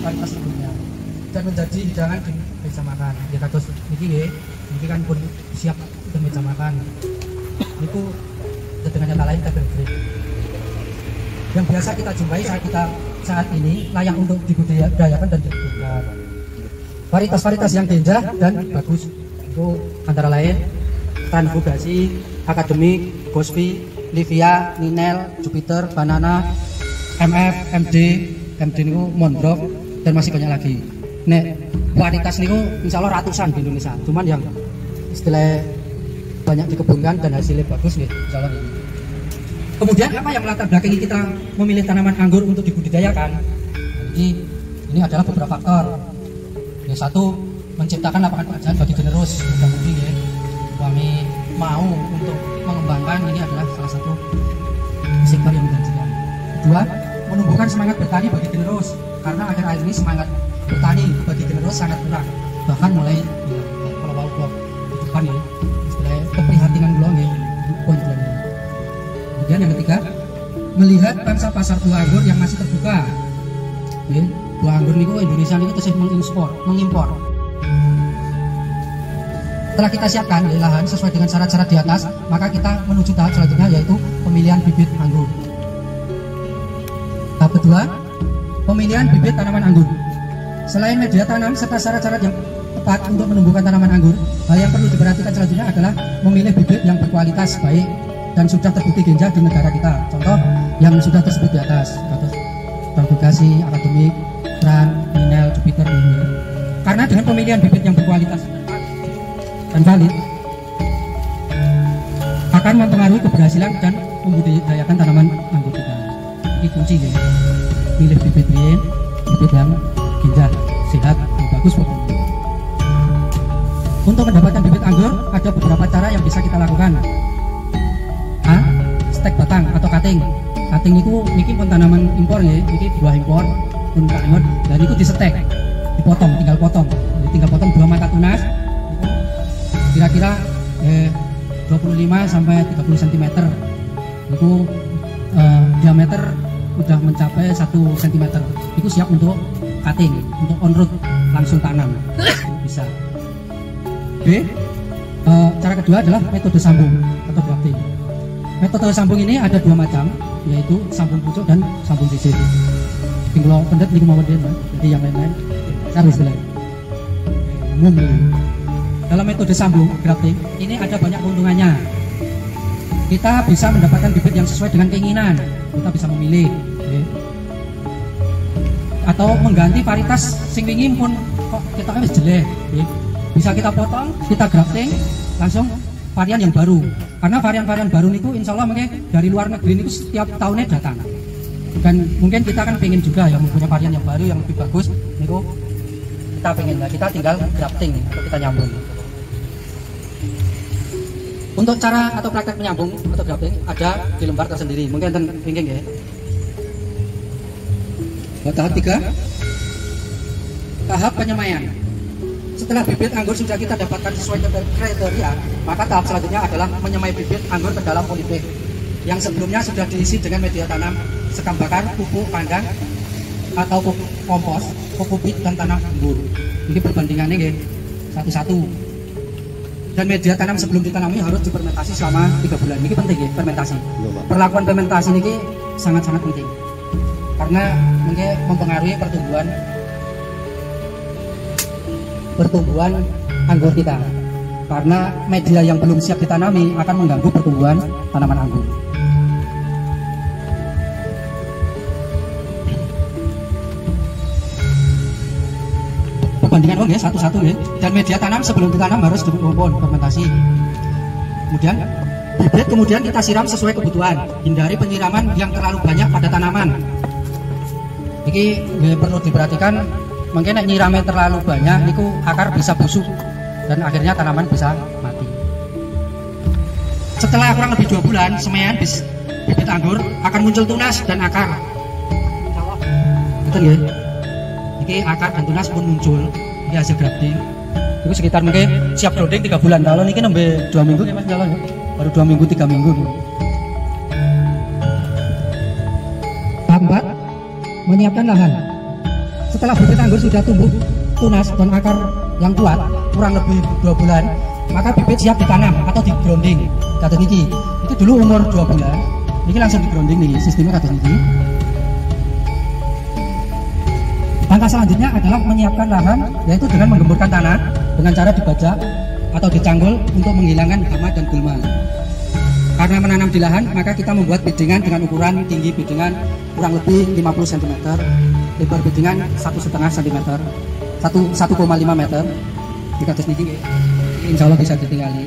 kualitas sebelumnya dan menjadi hidangan di meja makan. Ya kados niki kan pun siap untuk meja makan. Itu dengan kata lain table grade. Yang biasa kita jumpai saat ini layak untuk dibudidayakan dan dikembangkan. Varietas-varietas yang genjah dan bagus itu antara lain Transfugasi, Akademik, Gospi, Livia, Ninel, Jupiter, Banana, MF, MD niku Mondrok dan masih banyak lagi. Nek varietas niku insya Allah ratusan di Indonesia. Cuman yang istilah banyak dikebunkan dan hasilnya bagus nih, insya Allah ini. Kemudian apa yang melatar belakangi kita memilih tanaman anggur untuk dibudidayakan? Ini adalah beberapa faktor. Yang satu, menciptakan lapangan pekerjaan bagi generus. Mudah mungkin ya, kami mau untuk mengembangkan ini adalah salah satu sektor yang menjanjikan. Kedua, menumbuhkan semangat bertani bagi generus, karena akhir-akhir ini semangat bertani bagi generus sangat kurang. Bahkan mulai ya, kalau mau di depan ya, istilah keprihatinan belum ya, poin belum. Kemudian yang ketiga, melihat pangsa pasar buah anggur yang masih terbuka. Ya, buah anggur niku Indonesia niku tesih mengimpor. Setelah kita siapkan lahan sesuai dengan syarat-syarat di atas, maka kita menuju tahap selanjutnya yaitu pemilihan bibit anggur. Tahap kedua, pemilihan bibit tanaman anggur. Selain media tanam serta syarat-syarat yang tepat untuk menumbuhkan tanaman anggur, hal yang perlu diperhatikan selanjutnya adalah memilih bibit yang berkualitas baik dan sudah terbukti genjah di negara kita. Contoh yang sudah tersebut di atas, Transfugasi, Akademik, Tran, Ninel, Jupiter ini. Karena dengan pemilihan bibit yang berkualitas dan valid akan mempengaruhi keberhasilan dan membudidayakan tanaman anggur kita. Ini kunci ya. Pilih bibit yang genjah, sehat, dan bagus buat anggur. Untuk mendapatkan bibit anggur ada beberapa cara yang bisa kita lakukan. A. Stek batang atau cutting. Cutting itu niki pun tanaman impor ya, niki buah impor pun tanaman dan itu disetek, dipotong, tinggal potong 2 mata tunas kira-kira 25 sampai 30 cm. Itu diameter udah mencapai 1 cm. Itu siap untuk cutting, untuk on root langsung tanam. Bisa. B. Cara kedua adalah metode sambung atau grafting. Metode sambung ini ada 2 macam, yaitu sambung pucuk dan sambung sisir. Tinggal pendet di kemauan dia, jadi yang lain-lain harus belajar. Dalam metode sambung grafting ini ada banyak keuntungannya. Kita bisa mendapatkan bibit yang sesuai dengan keinginan. Kita bisa memilih, atau mengganti varietas sing wingi pun kok kita harus jelek. Bisa kita potong, kita grafting langsung varian yang baru. Karena varian-varian baru itu insya Allah mungkin dari luar negeri itu setiap tahunnya datang. Dan mungkin kita kan pengen juga yang mempunyai varian yang baru yang lebih bagus. Itu kita pengen, kita tinggal grafting atau kita nyambung. Untuk cara atau praktek menyambung atau grafting ada di lembar tersendiri. Mungkin pengen ya. Tahap 3, tahap penyemaian. Setelah bibit anggur sudah kita dapatkan sesuai kriteria, maka tahap selanjutnya adalah menyemai bibit anggur ke dalam polybag yang sebelumnya sudah diisi dengan media tanam, sekam bakar, pupuk kandang atau pupuk kompos, pupuk bit dan tanah anggur. Ini perbandingannya ya, satu-satu. Dan media tanam sebelum ditanami harus difermentasi selama 3 bulan. Ini penting ya, fermentasi. Perlakuan fermentasi ini sangat-sangat penting karena mungkin mempengaruhi pertumbuhan anggur kita. Karena media yang belum siap ditanami akan mengganggu pertumbuhan tanaman anggur. Perbandingan ya, satu-satu ya. Dan media tanam sebelum ditanam harus dikumpul fermentasi. Kemudian Bibit kemudian kita siram sesuai kebutuhan, hindari penyiraman yang terlalu banyak pada tanaman. Ini perlu diperhatikan, mungkin nyiramnya terlalu banyak, niku akar bisa busuk dan akhirnya tanaman bisa mati. Setelah kurang lebih 2 bulan, semaian bibit anggur akan muncul tunas dan akar. Betul ya? Ini akar dan tunas pun muncul, ini hasil grafting. Itu sekitar mungkin siap growing 3 bulan. Kalau ini nembe 2 minggu ya Mas Jalan ya. Baru 2 minggu 3 minggu. Tahap 4, menyiapkan lahan. Setelah bibit anggur sudah tumbuh tunas dan akar yang kuat kurang lebih 2 bulan, maka bibit siap ditanam atau di grounding. Kata niki, itu dulu umur 2 bulan, ini langsung di grounding nih sistemnya kata niki. Langkah selanjutnya adalah menyiapkan lahan, yaitu dengan menggemburkan tanah dengan cara dibajak atau dicanggul untuk menghilangkan hama dan gulma. Karena menanam di lahan, maka kita membuat bedingan dengan ukuran tinggi bedingan kurang lebih 50 cm, lebar bedingan 1,5 cm, 1,5 meter. Di atas ini, insya Allah bisa ditinggali.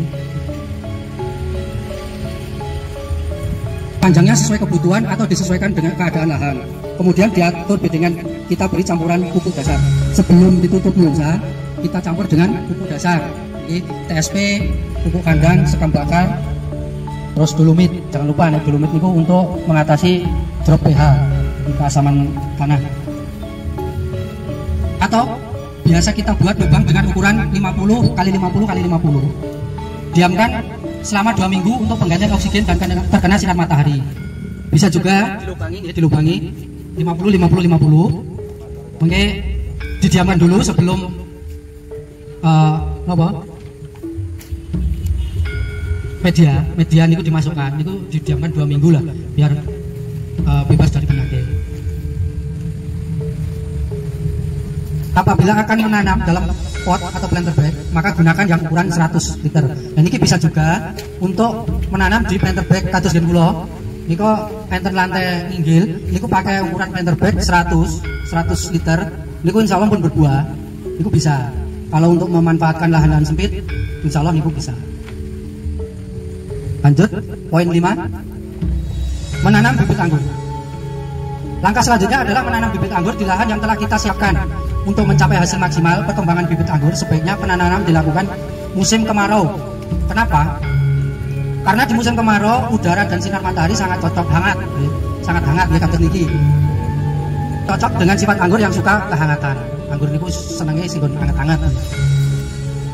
Panjangnya sesuai kebutuhan atau disesuaikan dengan keadaan lahan. Kemudian diatur bedingan, kita beri campuran pupuk dasar. Sebelum ditutup mulsa, kita campur dengan pupuk dasar. Jadi TSP, pupuk kandang, sekam bakar, terus dolomit. Jangan lupa nih, dolomit itu untuk mengatasi drop pH di keasaman tanah. Atau biasa kita buat lubang dengan ukuran 50 x 50 x 50. Diamkan selama 2 minggu untuk penggantian oksigen dan terkena sinar matahari. Bisa juga dilubangi 50 50 50. Mungkin didiamkan dulu sebelum media itu dimasukkan, itu didiamkan 2 minggu lah biar bebas dari penyakit. Apabila akan menanam dalam pot atau planter bag, maka gunakan yang ukuran 100 liter. Dan ini bisa juga untuk menanam di planter bag kados gen kula. Niku enten lantai inggil, niku pakai ukuran planter bag 100 liter. Niku insya Allah pun berbuah. Niku bisa. Kalau untuk memanfaatkan lahan-lahan sempit, insya Allah niku bisa. Lanjut, poin 5, menanam bibit anggur. Langkah selanjutnya adalah menanam bibit anggur di lahan yang telah kita siapkan. Untuk mencapai hasil maksimal perkembangan bibit anggur, sebaiknya penanaman dilakukan musim kemarau. Kenapa? Karena di musim kemarau udara dan sinar matahari sangat cocok, sangat hangat ya kata niki. Cocok dengan sifat anggur yang suka kehangatan. Anggur niku senengnya sing hangat-hangat.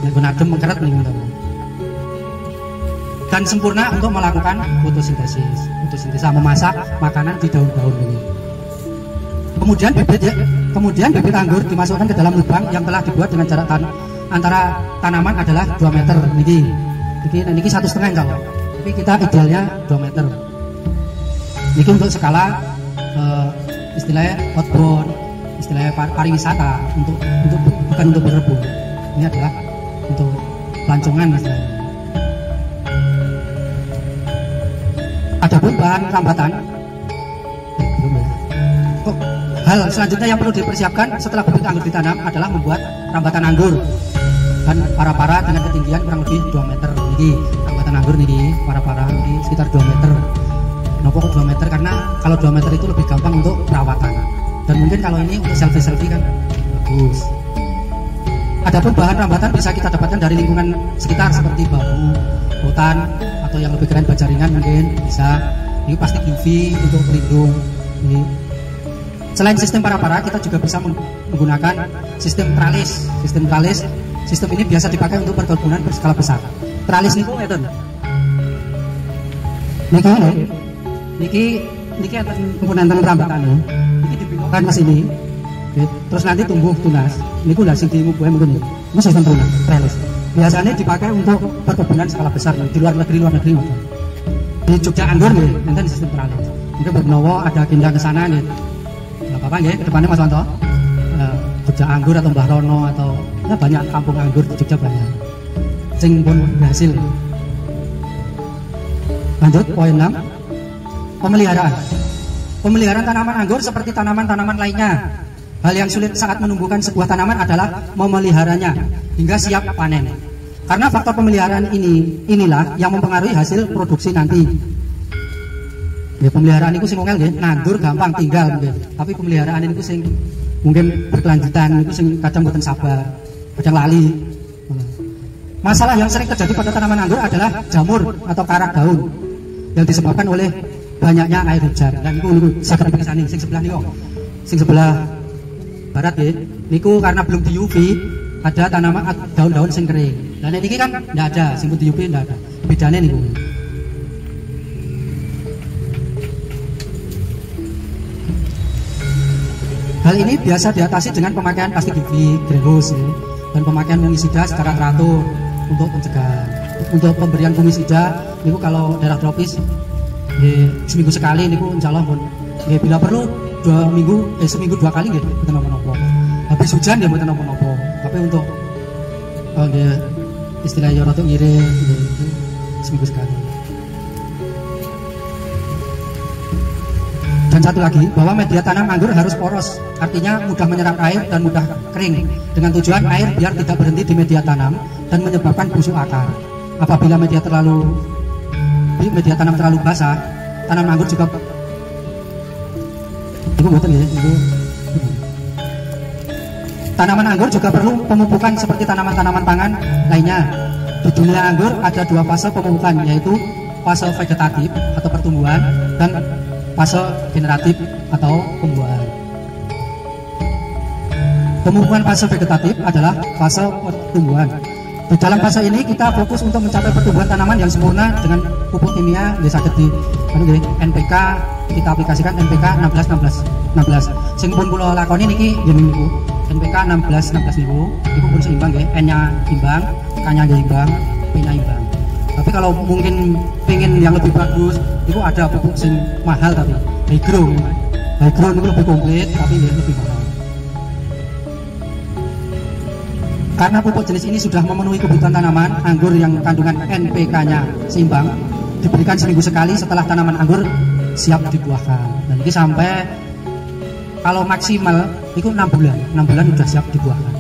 Nek adem mengkeret nih teman-teman. Dan sempurna untuk melakukan fotosintesis, memasak makanan di daun-daun ini. Kemudian bibit anggur dimasukkan ke dalam lubang yang telah dibuat dengan jarak antara tanaman adalah 2 meter. Niki 1,5 kalau. Tapi kita idealnya 2 meter. Niki untuk skala istilahnya outbound, istilahnya pariwisata, bukan untuk berebut. Ini adalah untuk pelancongan istilahnya. Adapun bahan rambatan, hal selanjutnya yang perlu dipersiapkan setelah bibit anggur ditanam adalah membuat rambatan anggur dan para-para dengan ketinggian kurang lebih 2 meter. Ini rambatan anggur nih, para-para ini sekitar 2 meter. Kenapa kok 2 meter? Karena kalau 2 meter itu lebih gampang untuk perawatan. Dan mungkin kalau ini untuk selfie kan bagus. Adapun bahan rambatan bisa kita dapatkan dari lingkungan sekitar seperti bambu, hutan, atau yang lebih keren baja ringan mungkin bisa. Ini plastik UV untuk pelindung. Ini. Selain sistem para-para, kita juga bisa menggunakan sistem tralis. Sistem ini biasa dipakai untuk perkebunan berskala besar. Tralis niku ngeten. Niki penggunaan rambatan ya. Niki dibelokkan ke sini. Terus nanti tumbuh tunas. Niku lah sing dimubuhe mungkin. Ini sistem tralis. Biasanya dipakai untuk perkebunan skala besar di luar negeri. Di Jogja Anggur nih, nanti sistem tralis. Mungkin bernowo ada agenda ke sana nih. Apa ya kedepannya Mas Wanto, Jogja Anggur atau Mbah Rono atau ya banyak kampung anggur di Jogja banyak. Sing pun berhasil. Lanjut poin 6, pemeliharaan. Pemeliharaan tanaman anggur seperti tanaman-tanaman lainnya. Hal yang sulit saat menumbuhkan sebuah tanaman adalah memeliharanya hingga siap panen. Karena faktor pemeliharaan inilah yang mempengaruhi hasil produksi nanti. Ya, pemeliharaan itu sing ngel nggih, nandur gampang tinggal mungkin. Tapi pemeliharaan itu sing mungkin berkelanjutan, itu sing kadang mboten sabar, kadang lali. Masalah yang sering terjadi pada tanaman anggur adalah jamur atau karak daun yang disebabkan oleh banyaknya air hujan. Dan itu saged dipirsani sing sebelah niku. Sing sebelah barat ya. Niku karena belum di UV, ada tanaman daun-daun sing kering. Dan ini kan tidak ada, simpul di UV tidak ada. Bedanya nih bu. Hal ini biasa diatasi dengan pemakaian plastik UV, greenhouse, ya, dan pemakaian fungisida secara teratur untuk pencegahan. Untuk pemberian fungisida, ini kalau daerah tropis, ya, seminggu sekali, ini insya Allah pun. Ya, bila perlu seminggu 2 kali, gitu, betul nopo-nopo. Habis hujan ya betul nopo-nopo. Tapi untuk istilahnya rotok ngirit gitu, seminggu sekali. Dan satu lagi, bahwa media tanam anggur harus poros, artinya mudah menyerap air dan mudah kering, dengan tujuan air biar tidak berhenti di media tanam dan menyebabkan busuk akar. Apabila media tanam terlalu basah, tanam anggur juga tanaman anggur juga perlu pemupukan seperti tanaman-tanaman pangan lainnya. Di dunia anggur ada 2 fase pemupukan, yaitu fase vegetatif atau pertumbuhan dan fase generatif atau pembuahan. Pemupukan fase vegetatif adalah fase pertumbuhan. Di dalam fase ini kita fokus untuk mencapai pertumbuhan tanaman yang sempurna dengan pupuk kimia ya saged di NPK, kita aplikasikan NPK 16. Sing pun kula lakoni niki nggih niku. NPK 16 niku pun seimbang nggih, N-nya imbang, K-nya imbang, P-nya imbang. Tapi kalau mungkin pengen yang lebih bagus, itu ada pupuk sing mahal tapi higro itu lebih komplit tapi lebih mahal. Karena pupuk jenis ini sudah memenuhi kebutuhan tanaman anggur yang kandungan NPK-nya seimbang, diberikan seminggu sekali setelah tanaman anggur siap dibuahkan. Dan ini sampai kalau maksimal itu 6 bulan. 6 bulan sudah siap dibuahkan.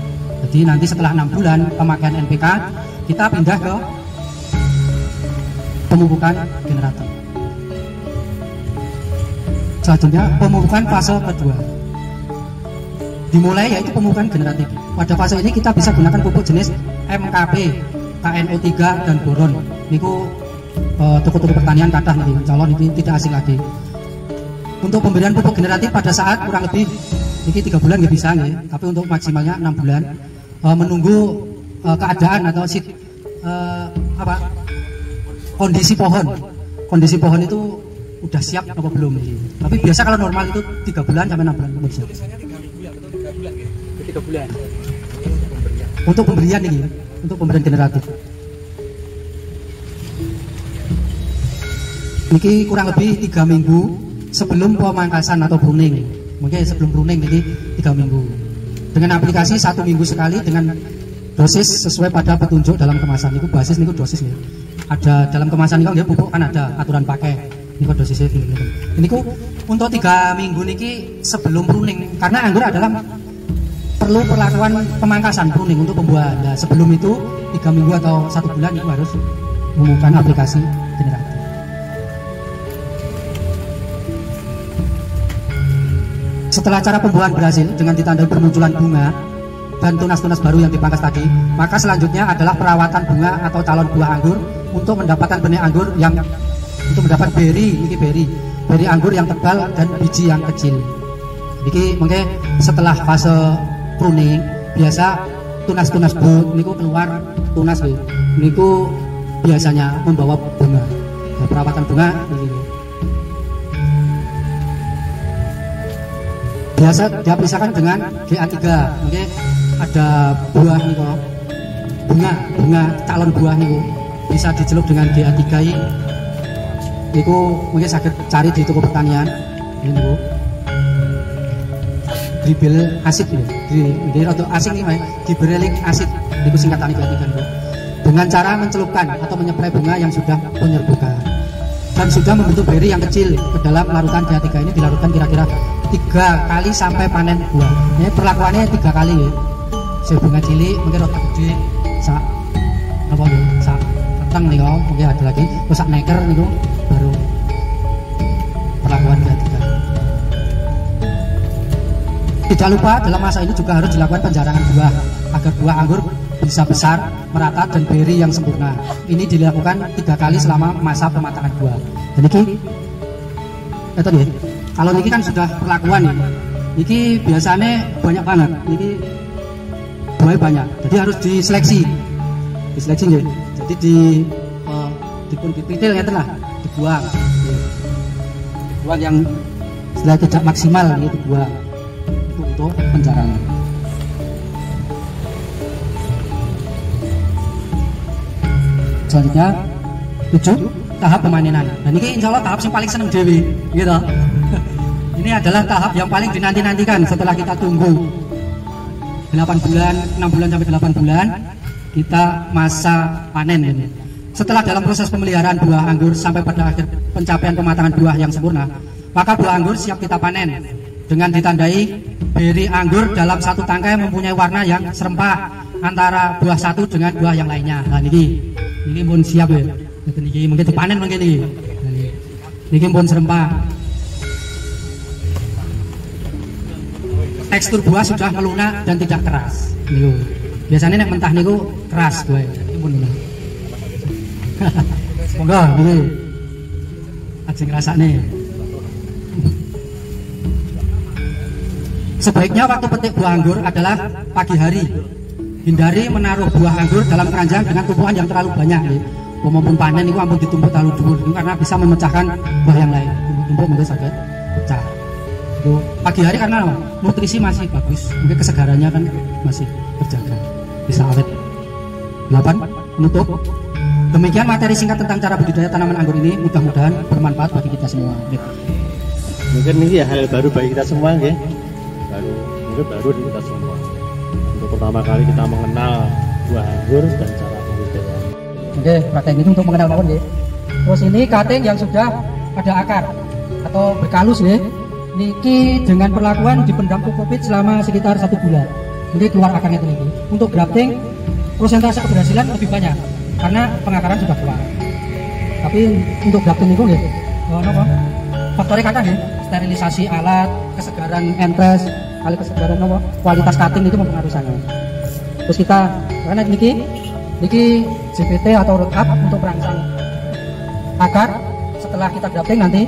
Jadi nanti setelah 6 bulan pemakaian NPK, kita pindah ke pemupukan generatif. Selanjutnya pemupukan fase kedua. Dimulai yaitu pemupukan generatif. Pada fase ini kita bisa gunakan pupuk jenis MKP, KNO3 dan boron. Niku toko-toko pertanian kathah niki, calon ini tidak asing lagi. Untuk pemberian pupuk generatif pada saat kurang lebih ini 3 bulan nggak bisa nih, tapi untuk maksimalnya 6 bulan menunggu keadaan atau kondisi pohon itu udah siap apa belum nih. Tapi biasa kalau normal itu 3 bulan sampai 6 bulan belum siap. 3 bulan. Untuk pemberian ini, untuk pemberian generatif. Ini kurang lebih 3 minggu sebelum pemangkasan atau pruning. Mungkin sebelum pruning jadi 3 minggu. Dengan aplikasi 1 minggu sekali dengan dosis sesuai pada petunjuk dalam kemasan. Itu basis niku dosis nih. Ada dalam kemasan niku nggih pupuk kan ada aturan pakai. Niku dosisnya ini. Ini ku untuk 3 minggu niki sebelum pruning, karena anggur adalah perlu perlakuan pemangkasan pruning untuk pembuahan. Nah, sebelum itu 3 minggu atau 1 bulan itu harus menggunakan aplikasi generatif. Setelah cara pembuahan berhasil dengan ditandai bermunculan bunga dan tunas-tunas baru yang dipangkas tadi, maka selanjutnya adalah perawatan bunga atau calon buah anggur untuk mendapatkan benih anggur yang untuk mendapat beri anggur yang tebal dan biji yang kecil. Jadi mungkin setelah fase pruning biasa tunas-tunas niku keluar tunas niku biasanya membawa bunga. Nah, perawatan bunga ini. Biasa dipisahkan dengan GA3. Mungkin ada buah nih kok, bunga calon buah nih bisa diceluk dengan GA3 ini. Niku mungkin sakit cari di toko pertanian. Ini niku gibberellic acid ya. Di atau asing nih, gibberellic acid niku singkatan GA3 niku. Dengan cara mencelupkan atau menyeprai bunga yang sudah penyerbukan dan sudah membentuk beri yang kecil ke dalam larutan GA3 ini, dilarutkan kira-kira 3 kali sampai panen buah. Ini perlakuannya 3 kali ya. Bunga cilik mungkin rota gede apa nih sak tentang nih kok mungkin ada lagi terus sak neker nih baru perlakuan ketiga. Tidak lupa dalam masa ini juga harus dilakukan penjarangan buah agar buah anggur bisa besar, merata dan beri yang sempurna. Ini dilakukan 3 kali selama masa pematangan buah. Dan ini itu nih. Kalau niki kan sudah perlakuan nih. Niki biasanya banyak banget. Niki buahnya banyak. Jadi harus diseleksi. Diseleksi nih. Jadi dipun dipitil ngeten lah, dibuang. Dibuang yang sudah tidak maksimal gitu buah. Itu untuk penjarangan. Selanjutnya 7 tahap pemanenan. Dan ini insya Allah tahap yang paling seneng dewi gitu. Ini adalah tahap yang paling dinanti-nantikan setelah kita tunggu 8 bulan, 6 bulan sampai 8 bulan kita masa panen ini. Setelah dalam proses pemeliharaan buah anggur sampai pada akhir pencapaian pematangan buah yang sempurna, maka buah anggur siap kita panen dengan ditandai beri anggur dalam satu tangkai mempunyai warna yang serempak antara buah satu dengan buah yang lainnya. Nah ini pun siap ya. Ini mungkin dipanen mungkin ini. Ini pun serempak. Tekstur buah sudah melunak dan tidak keras. Niku. Biasanya nek mentah niku keras buah. Ini pun lunak. Monggo niki. Ajeng rasane. Sebaiknya waktu petik buah anggur adalah pagi hari. Hindari menaruh buah anggur dalam keranjang dengan tumpukan yang terlalu banyak. Maupun panen itu ampun ditumpuk terlalu dulu karena bisa memecahkan buah yang lain. Tumpuk mungkin sakit pecah. Itu pagi hari karena nutrisi masih bagus, mungkin kesegarannya kan masih terjaga, bisa awet. 8. Menutup. Demikian materi singkat tentang cara budidaya tanaman anggur ini, mudah-mudahan bermanfaat bagi kita semua. Mungkin ini ya hal baru bagi kita semua ya. Baru di kita semua. Untuk pertama kali kita mengenal buah anggur dan cara budidaya. Oke, praktek ini untuk mengenal mawon ya. Terus ini cutting yang sudah ada akar atau berkalus ya. Niki dengan perlakuan dipendam kokopit selama sekitar 1 bulan. Ini keluar akarnya ini. Untuk grafting persentase keberhasilan lebih banyak karena pengakaran sudah keluar. Tapi untuk grafting itu ya, faktornya kata ya, sterilisasi alat, kesegaran entes, kali kesegaran kualitas cutting itu mempengaruhi sangat. Terus kita karena niki GPT atau root-up untuk perangsang akar. Setelah kita grafting nanti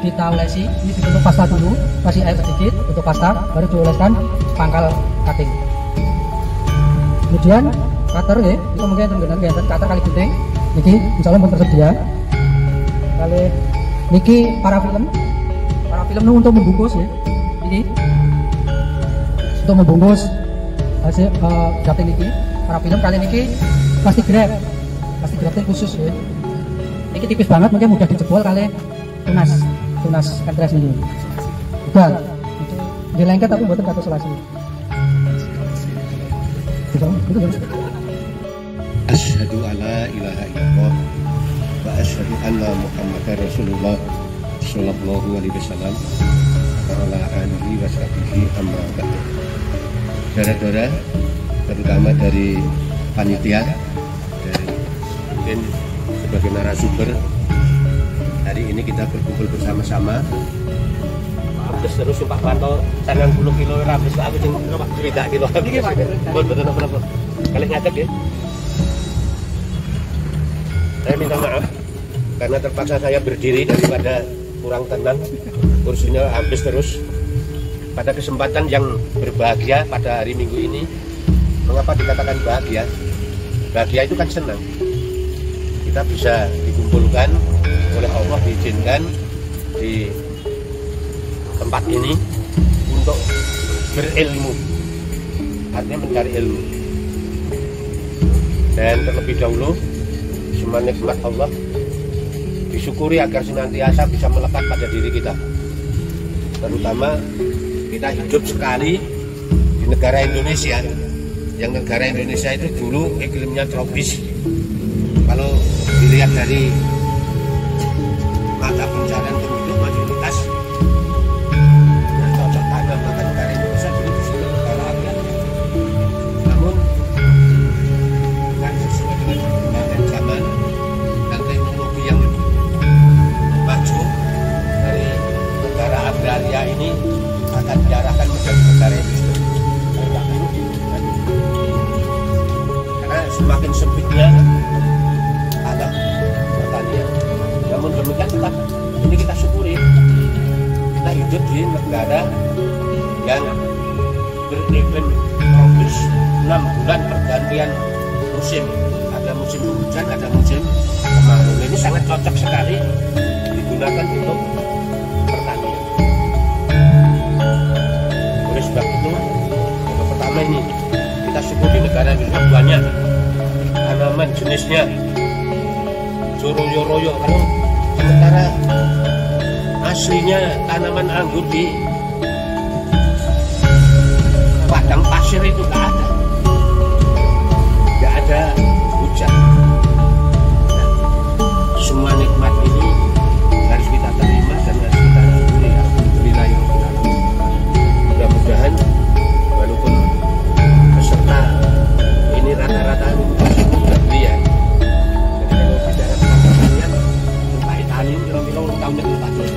kita olesi, ini dibentuk pasta dulu, kasih air sedikit untuk pasta, baru dioleskan pangkal cutting. Kemudian cutter ya, itu mungkin dengan cutter kali gunting, niki insya Allah pun tersedia. Kali niki parafilm itu untuk membungkus ya, ini untuk membungkus hasil grafting niki. Parafilm kali niki plastik grafting khusus ya. Ini tipis banget, mungkin mudah dijebol kali tunas entres ini. Udah, di lengket tapi buatan kata selasi. Asyhadu alla ilaha illallah wa asyhadu anna Muhammadar Rasulullah sallallahu alaihi wasallam wa ala alihi wa sahbihi amma ba'du. Saudara-saudara, terutama dari panitia dan mungkin sebagai narasumber, hari ini kita berkumpul bersama-sama. Habis terus Pak Wanto 90 kilo habis aku sing 3 kilo. Iki Pak. Betul apa-apa. Kalian ngadeg ya. Saya minta maaf karena terpaksa saya berdiri daripada kurang tenang, kursinya habis terus. Pada kesempatan yang berbahagia pada hari Minggu ini, mengapa dikatakan bahagia? Bahagia itu kan senang. Kita bisa dikumpulkan oleh Allah, diizinkan di tempat ini untuk berilmu, artinya mencari ilmu. Dan terlebih dahulu semua nikmat Allah disyukuri agar senantiasa bisa melekat pada diri kita. Terutama kita hidup sekali di negara Indonesia, yang negara Indonesia itu dulu iklimnya tropis. Kalau dilihat dari mata pencarian penduduk mayoritas cocok tanam, maka negara Indonesia dulu disebut negara agraris. Namun dengan sesuai dengan itulah ini kita syukuri. Kita hidup di negara yang beriklim tropis, 6 bulan pergantian musim. Ada musim hujan, ada musim kemarau. Ini sangat cocok sekali digunakan untuk pertanian. Oleh sebab itu, untuk pertama ini kita syukuri negara Indonesia banyak tanaman jenisnya royo-royo. Kalau sementara aslinya tanaman anggur di padang pasir itu nggak ada hujan. Nah, semua nikmat ini harus kita terima dan harus kita syukuri. Alhamdulillah ya Rabbil alamin. Mudah-mudahan walaupun peserta ini rata-rata masih muda belia. Jadi kalau bicara tentang pertanian, entah Itali kira-kira orang tahun yang pacul.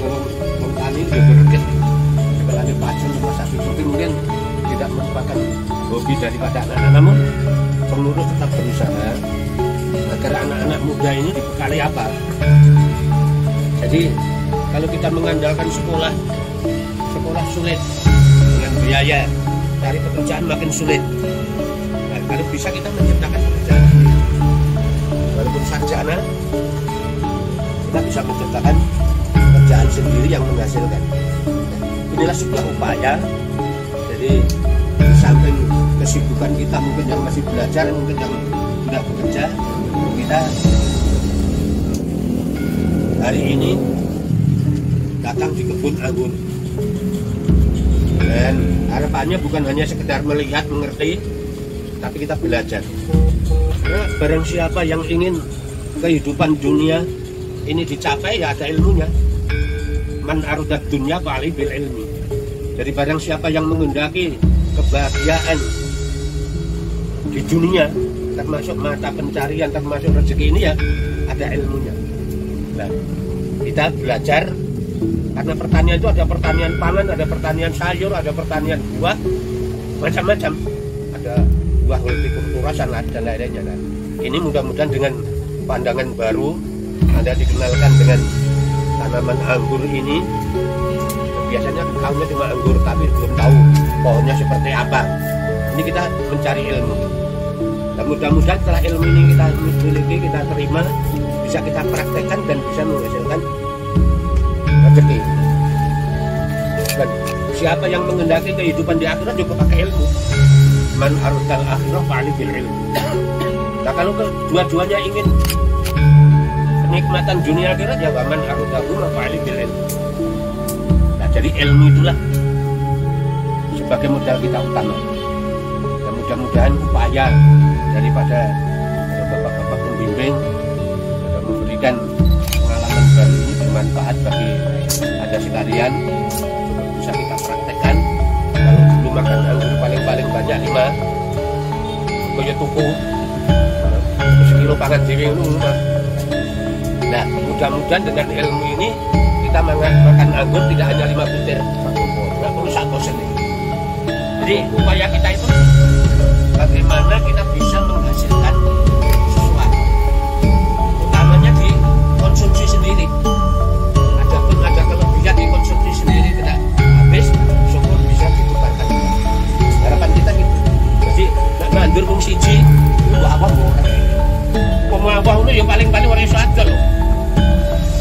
Orang tani dia berkit. Sebenarnya pacul sama sapi itu mungkin tidak merupakan hobi daripada anak-anak, namun pengurus tetap berusaha agar anak-anak muda ini dibekali apa. Jadi kalau kita mengandalkan sekolah sulit dengan biaya, cari pekerjaan makin sulit. Nah, kalau bisa kita menciptakan pekerjaan sendiri, walaupun sarjana, kita bisa menciptakan pekerjaan sendiri yang menghasilkan. Nah, inilah sebuah upaya. Jadi di samping kesibukan kita mungkin yang masih belajar, mungkin yang tidak bekerja, kita hari ini datang di kebun anggur. Dan harapannya bukan hanya sekedar melihat, mengerti, tapi kita belajar. Karena barang siapa yang ingin kehidupan dunia ini dicapai, ya ada ilmunya. Man arudat dunya fa'ali bil ilmi. Jadi barang siapa yang menghendaki kebahagiaan di dunia, termasuk mata pencarian, termasuk rezeki ini, ya ada ilmunya. Nah, kita belajar. Karena pertanian itu ada pertanian pangan, ada pertanian sayur, ada pertanian buah, macam-macam. Ada buah hortikultura dan lain-lainnya. Nah, ini mudah-mudahan dengan pandangan baru, Anda dikenalkan dengan tanaman anggur ini. Biasanya tahunya cuma anggur, tapi belum tahu pohonnya seperti apa. Ini kita mencari ilmu. Dan mudah-mudahan setelah ilmu ini kita miliki, kita terima, bisa kita praktekkan dan bisa menghasilkan rezeki. Dan siapa yang menghendaki kehidupan di akhirat juga pakai ilmu. Man arudal akhirah fa'ali bil ilmu. Nah, kalau kedua-duanya ingin kenikmatan dunia akhirat, ya man arudahu fa'ali bil ilmu. Nah, jadi ilmu itulah sebagai modal kita utama. Dan mudah-mudahan upaya daripada bapak-bapak pembimbing memberikan pengalaman baru ini bermanfaat bagi Anda sekalian, bisa kita praktekkan. Kalau dulu makan anggur paling banyak 5 kaya tuku sekilo pangan dewe rumah. Nah, mudah-mudahan dengan ilmu ini kita makan anggur tidak hanya 5 butir, nggak perlu 1 dosen. Jadi upaya kita itu bagaimana kita bisa menghasilkan sesuatu, utamanya di konsumsi sendiri. Adapun ada kelebihan di konsumsi sendiri tidak habis, syukur bisa ditukarkan. Harapan kita gitu. Jadi nak nandur wong siji, lu awam ora. Pemawah itu ya paling-paling orang saja loh.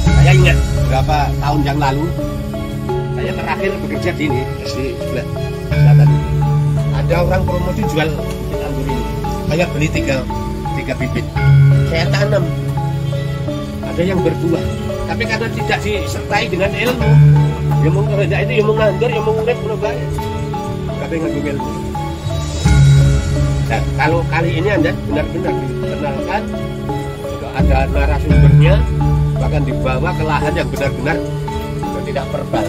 Saya ingat beberapa tahun yang lalu, saya terakhir bekerja di ini, di sebelah selatan. Ada orang promosi jual anggur ini. Saya beli 3 bibit. Saya tanam. Ada yang berbuah. Tapi karena tidak disertai dengan ilmu, yang mau kerja itu, yang mau nganggur, yang mau ngurep, belum baik. Tapi nganggur ilmu. Dan kalau kali ini Anda benar-benar dikenalkan, ada narasumbernya, bahkan dibawa ke lahan yang benar-benar tidak verbal.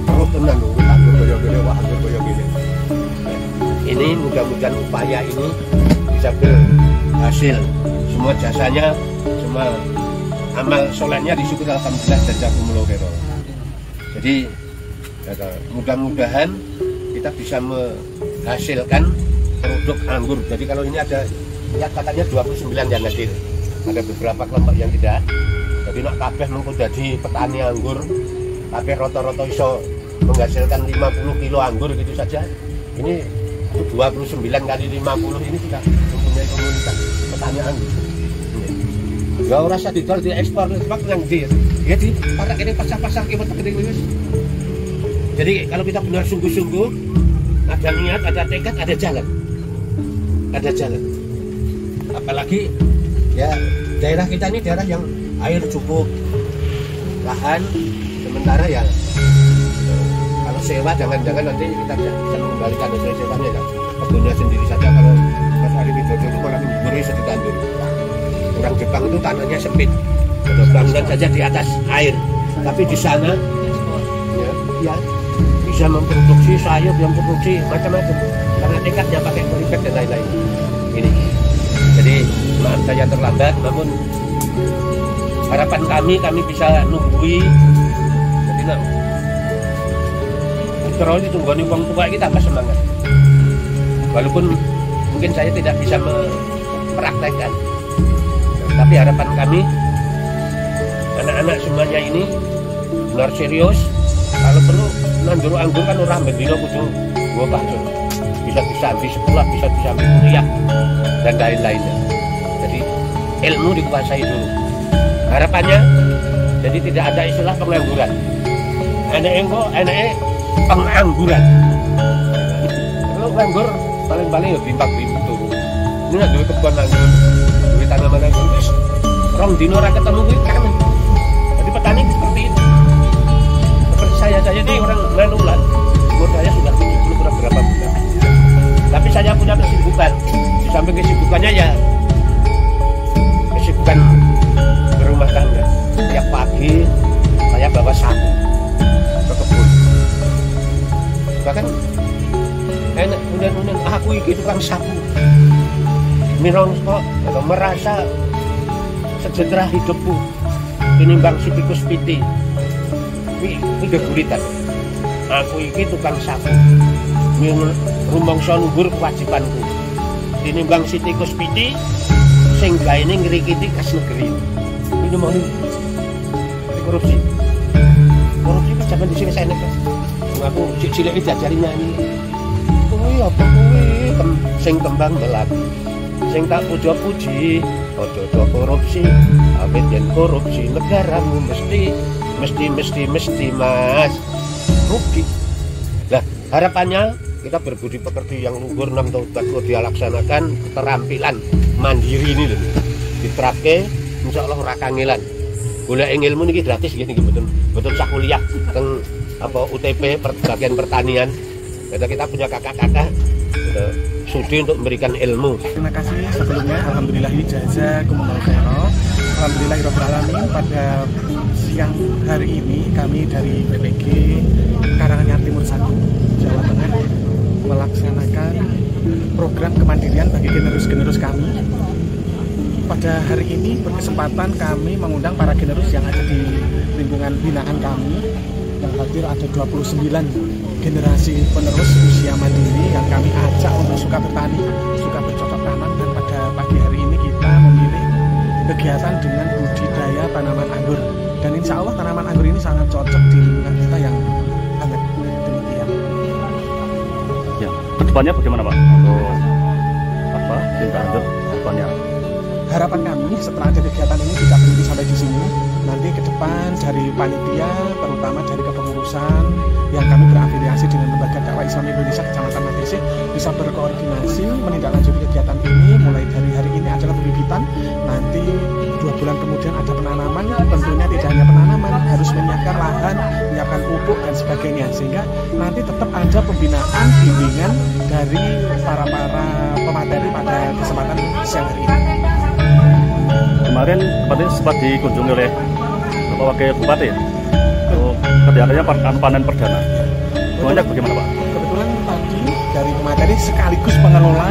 Terus tenan loh, anggur boyo-boyo, wah anggur boyo-boyo. Ini mudah-mudahan upaya ini bisa berhasil. Semua jasanya, semua amal solehnya disyukur alhamdulillah dan jazakumullah khairan. Jadi mudah-mudahan kita bisa menghasilkan produk anggur. Jadi kalau ini ada, lihat katanya 29 yang hadir. Ada beberapa kelompok yang tidak. Dan Jadi nak kabeh mengko dadi petani anggur, kabeh rata-rata iso menghasilkan 50 kilo anggur gitu saja. Ini 29 kali 50 ini sudah mempunyai komunitas petani anggur. Ya ora usah didol diekspor sebab nang ndi. Ya di para kene pasar-pasar ki weteng gede wis. Jadi kalau kita benar sungguh-sungguh, ada niat, ada tekad, ada jalan. Ada jalan. Apalagi ya daerah kita ini daerah yang air cukup, lahan sementara ya kalau sewa jangan-jangan nanti kita bisa mengembalikan hasil sewanya kan kebunnya sendiri saja. Kalau Mas Ari Widodo itu malah memberi seditandur. Orang Jepang itu tanahnya sempit, ada bangunan saja di atas air, tapi di sana ya bisa memproduksi sayur, yang memproduksi macam-macam karena tekadnya pakai polybag dan lain-lain. Ini jadi maaf saya terlambat, namun harapan kami bisa nunggui. Jadi nak terus ditunggu wong tua kita tambah semangat. Walaupun mungkin saya tidak bisa mempraktekkan, tapi harapan kami anak-anak semuanya ini benar serius. Kalau perlu nandur anggur kan orang bendino kudu gua bakso. Bisa di sekolah, bisa ambil kuliah dan lain-lainnya. Jadi ilmu dikuasai dulu. Harapannya jadi tidak ada istilah pengangguran. Enaknya pengangguran. Kalau nganggur paling-paling ya bimbang-bimbang turu. Ini nak duit kebun anggur, duit tanaman anggur, terus rong dino ora ketemu kuwi kangen. Jadi petani seperti itu. Seperti saya ini orang Manulan, umur saya sudah 70 berapa bulan. Tapi saya punya kesibukan. Di samping kesibukannya ya kesibukan berumah tangga. Tiap pagi saya bawa sapu ke kebun. Bahkan enak unen aku iki tukang sapu. Mirongko atau merasa sejahtera hidupku tinimbang si tikus piti. Ini geguritan. Aku iki tukang sapu. Rumangsa luhur kewajibanku. Tinimbang si tikus piti sing gaene ngrikiti kas negeri. Ini mau nih korupsi. Korupsi itu zaman di sini saya nek. Aku cilik iki diajari nyanyi. Kuwi apa kuwi sing kembang melati. Sing tak puja-puji, ojo korupsi. Awit yen korupsi negaramu mesti Mas rugi. Nah, harapannya kita berbudi pekerti yang luhur 6 tahun kalau dia laksanakan keterampilan mandiri ini loh. Diterapke insyaallah ora kangelan. Golek ilmu niki gratis nggih niki betul sak kuliah teng apa UTP bagian pertanian. Jadi kita punya kakak-kakak sudi untuk memberikan ilmu. Terima kasih sebelumnya, alhamdulillah jazakumullah khairan. Alhamdulillahirabbil alamin, pada siang hari ini kami dari BPG Karanganyar Timur 1 Jawa Tengah melaksanakan program kemandirian bagi generus-generus kami. Pada hari ini berkesempatan kami mengundang para generus yang ada di lingkungan binaan kami. Yang hadir ada 29 generasi penerus usia mandiri yang kami ajak untuk suka bertani, suka bercocok tanam, dan pada pagi hari ini kita memilih kegiatan dengan budidaya tanaman anggur. Dan insya Allah tanaman anggur ini sangat cocok di lingkungan kita yang hangat. Demikian. Ya, kedepannya bagaimana Pak? Untuk apa? Cinta anggur kedepannya? Harapan kami setelah ada kegiatan ini tidak berhenti sampai di sini. Nanti ke depan dari panitia, terutama dari kepengurusan yang kami berafiliasi dengan Lembaga Dakwah Islam Indonesia Kecamatan Matese, bisa berkoordinasi menindaklanjuti kegiatan ini. Mulai dari hari ini adalah pembibitan, nanti 2 bulan kemudian ada penanaman. Tentunya tidak hanya penanaman, harus menyiapkan lahan, menyiapkan pupuk dan sebagainya, sehingga nanti tetap ada pembinaan bimbingan dari para pemateri pada kesempatan siang hari ini. Kemarin tempatnya sempat dikunjungi oleh Bapak Wakil Bupati ya, untuk kegiatannya panen perdana. Banyak bagaimana Pak? Kebetulan tadi dari pemateri sekaligus pengelola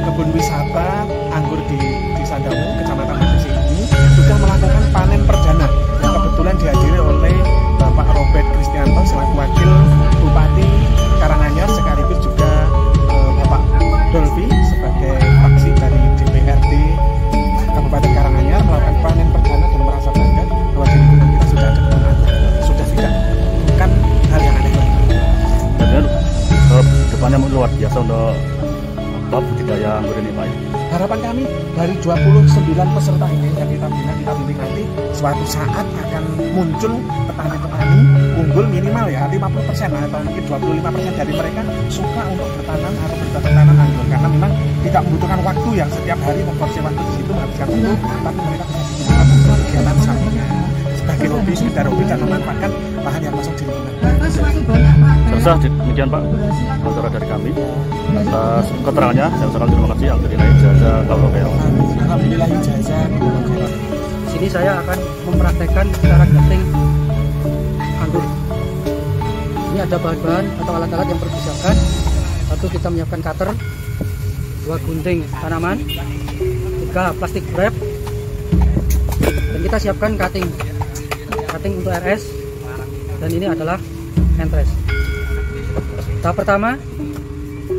kebun wisata anggur di Sandawu, Kecamatan Matese ini sudah melakukan panen perdana yang kebetulan dihadiri oleh Bapak Robert Kristianto selaku Wakil Bupati Karanganyar, sekaligus juga Bapak Dolvi sebagai fraksi dari DPRD Kabupaten Karanganyar melakukan panen perdana dan merasa 29 peserta ini yang kita bina, kita bimbing nanti suatu saat akan muncul petani-petani unggul minimal ya 50% atau mungkin 25% dari mereka suka untuk bertanam atau bertanam anggur, karena memang tidak membutuhkan waktu yang setiap hari memporsi waktu di situ menghabiskan waktu, tapi mereka bisa digunakan untuk kegiatan sampingan sebagai hobi, sekedar hobi dan memanfaatkan lahan yang masuk di lingkungan. Selesai demikian Pak antara dari kami atas keterangannya, yang sangat terima kasih yang bernilai ijazah kalau kayak Alhamdulillah ijazah. Sini saya akan mempraktekkan cara grafting anggur. Ini ada bahan-bahan atau alat-alat yang perlu disiapkan. Satu, kita menyiapkan cutter, 2 gunting tanaman, 3 plastik wrap, dan kita siapkan cutting untuk RS, dan ini adalah entres. Tahap pertama,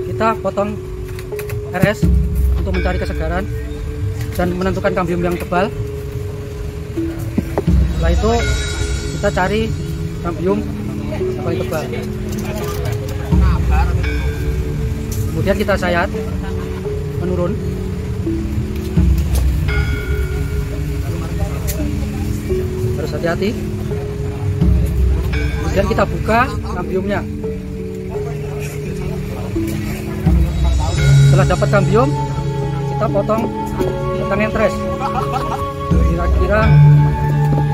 kita potong RS untuk mencari kesegaran dan menentukan kambium yang tebal. Setelah itu kita cari kambium yang paling tebal. Kemudian kita sayat menurun. Harus hati-hati. Kemudian kita buka kambiumnya. Setelah dapat kambium, kita potong entres kira-kira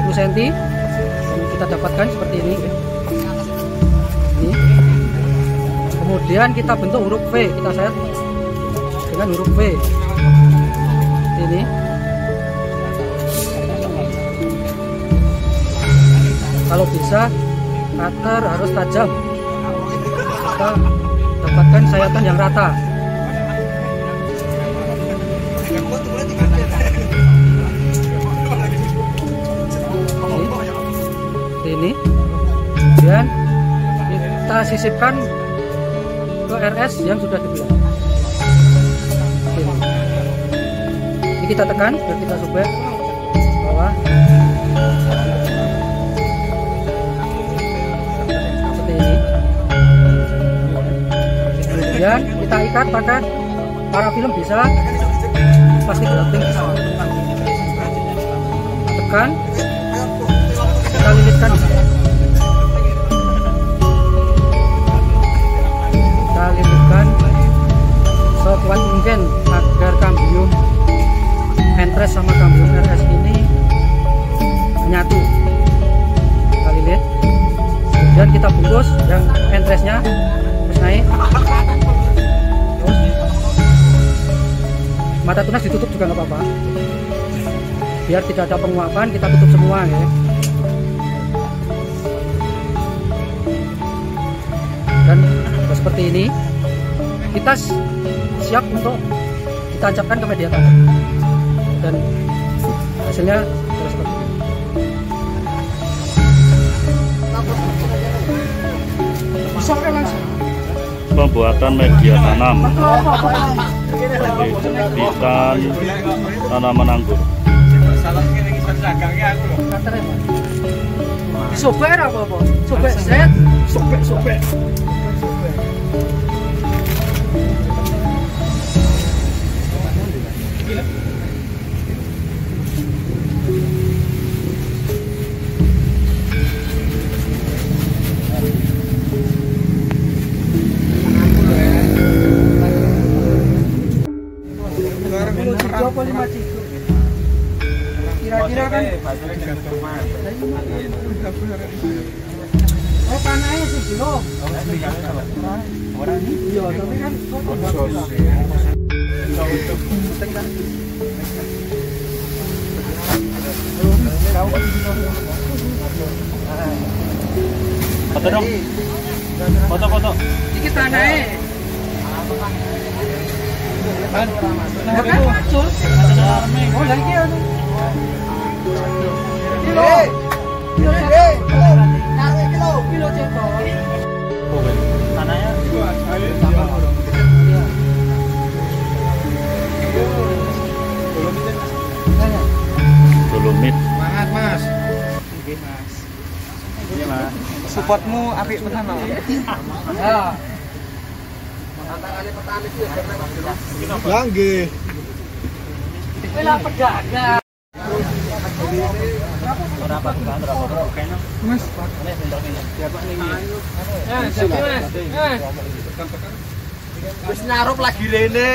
10 cm. Kita dapatkan seperti ini. Kemudian kita bentuk huruf V, kita sayat dengan huruf V ini. Kalau bisa cutter harus tajam, kita dapatkan sayatan yang rata. Ini kemudian kita sisipkan ke RS yang sudah dibelah. Ini kita tekan biar kita sobek bawah seperti ini. Kemudian kita ikat pakai parafilm, bisa plastik grafting, tekan, kita lilitkan. Kita lilitkan sekuat mungkin agar kambium entres sama kambium RS ini menyatu. Kita lilit, kemudian kita bungkus yang entresnya terus naik. Terus mata tunas ditutup juga nggak apa-apa, biar tidak ada penguapan. Kita tutup semua ya. Dan seperti ini kita siap untuk ditancapkan ke media tanam, dan hasilnya seperti ini. Bisa langsung pembuatan media tanam jepitan tanaman anggur. Sobek apa? Sobek set, sobek. Kira-kira kan panahnya sejero. Iya, tapi kan Foto dong. Foto. iki tanahnya. Kan muncul. Oh, lagi anu. Kilo cetok. Tanahnya dolomit. Semangat Mas. Ini Mas. Supportmu apik tenan. Ya. Ya nggih. Wis narup lagi rene.